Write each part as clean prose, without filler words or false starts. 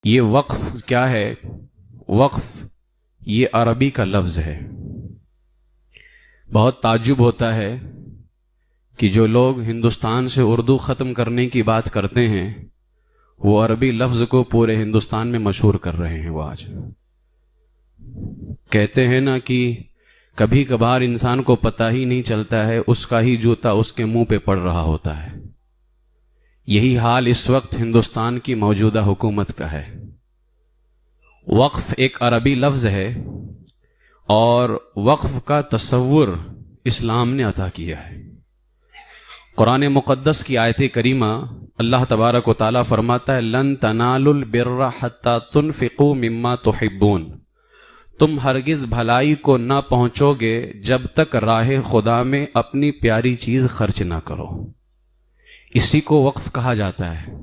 یہ وقف کیا ہے؟ وقف یہ عربی کا لفظ ہے۔ بہت تعجب ہوتا ہے کہ جو لوگ ہندوستان سے اردو ختم کرنے کی بات کرتے ہیں وہ عربی لفظ کو پورے ہندوستان میں مشہور کر رہے ہیں۔ وہ آج کہتے ہیں نا کہ کبھی کبھار انسان کو پتہ ہی نہیں چلتا ہے، اس کا ہی جوتا اس کے منہ پہ پڑ رہا ہوتا ہے۔ یہی حال اس وقت ہندوستان کی موجودہ حکومت کا ہے۔ وقف ایک عربی لفظ ہے اور وقف کا تصور اسلام نے عطا کیا ہے۔ قرآن مقدس کی آیت کریمہ اللہ تبارک و تعالیٰ فرماتا ہے لن تنالوا البر حتی تنفقوا مما تحبون، تم ہرگز بھلائی کو نہ پہنچو گے جب تک راہ خدا میں اپنی پیاری چیز خرچ نہ کرو۔ اسی کو وقف کہا جاتا ہے۔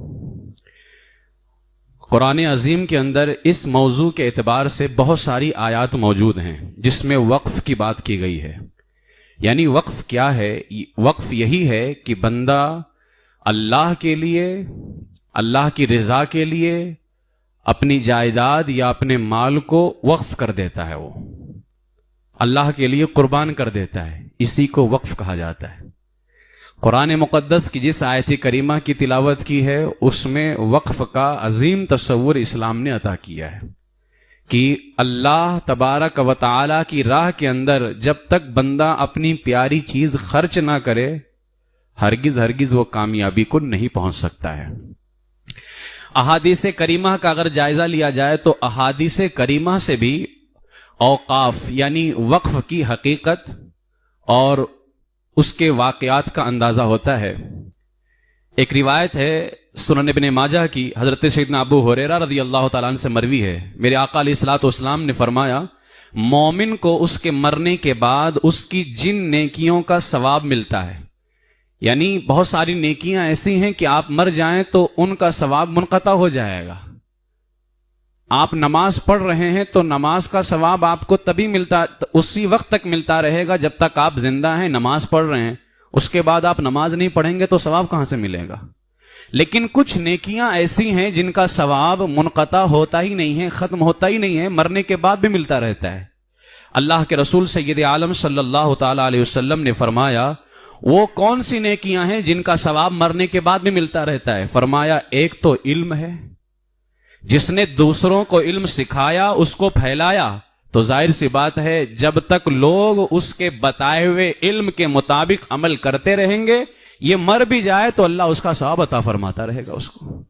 قرآن عظیم کے اندر اس موضوع کے اعتبار سے بہت ساری آیات موجود ہیں جس میں وقف کی بات کی گئی ہے۔ یعنی وقف کیا ہے؟ وقف یہی ہے کہ بندہ اللہ کے لیے، اللہ کی رضا کے لیے اپنی جائیداد یا اپنے مال کو وقف کر دیتا ہے، وہ اللہ کے لیے قربان کر دیتا ہے، اسی کو وقف کہا جاتا ہے۔ قرآن مقدس کی جس آیت کریمہ کی تلاوت کی ہے اس میں وقف کا عظیم تصور اسلام نے عطا کیا ہے کہ اللہ تبارک و تعالی کی راہ کے اندر جب تک بندہ اپنی پیاری چیز خرچ نہ کرے ہرگز وہ کامیابی کو نہیں پہنچ سکتا ہے۔ احادیث کریمہ کا اگر جائزہ لیا جائے تو احادیث کریمہ سے بھی اوقاف یعنی وقف کی حقیقت اور اس کے واقعات کا اندازہ ہوتا ہے۔ ایک روایت ہے سنن ابن ماجہ کی، حضرت سیدنا ابو ہریرہ رضی اللہ تعالیٰ عنہ سے مروی ہے، میرے آقا علیہ الصلوۃ والسلام نے فرمایا مومن کو اس کے مرنے کے بعد اس کی جن نیکیوں کا ثواب ملتا ہے۔ یعنی بہت ساری نیکیاں ایسی ہیں کہ آپ مر جائیں تو ان کا ثواب منقطع ہو جائے گا۔ آپ نماز پڑھ رہے ہیں تو نماز کا ثواب آپ کو تبھی ملتا، اسی وقت تک ملتا رہے گا جب تک آپ زندہ ہیں، نماز پڑھ رہے ہیں۔ اس کے بعد آپ نماز نہیں پڑھیں گے تو ثواب کہاں سے ملے گا؟ لیکن کچھ نیکیاں ایسی ہیں جن کا ثواب منقطع ہوتا ہی نہیں ہے، ختم ہوتا ہی نہیں ہے، مرنے کے بعد بھی ملتا رہتا ہے۔ اللہ کے رسول سید عالم صلی اللہ تعالی علیہ وسلم نے فرمایا وہ کون سی نیکیاں ہیں جن کا ثواب مرنے کے بعد بھی ملتا رہتا ہے؟ فرمایا ایک تو علم ہے، جس نے دوسروں کو علم سکھایا، اس کو پھیلایا، تو ظاہر سی بات ہے جب تک لوگ اس کے بتائے ہوئے علم کے مطابق عمل کرتے رہیں گے، یہ مر بھی جائے تو اللہ اس کا ثواب عطا فرماتا رہے گا اس کو۔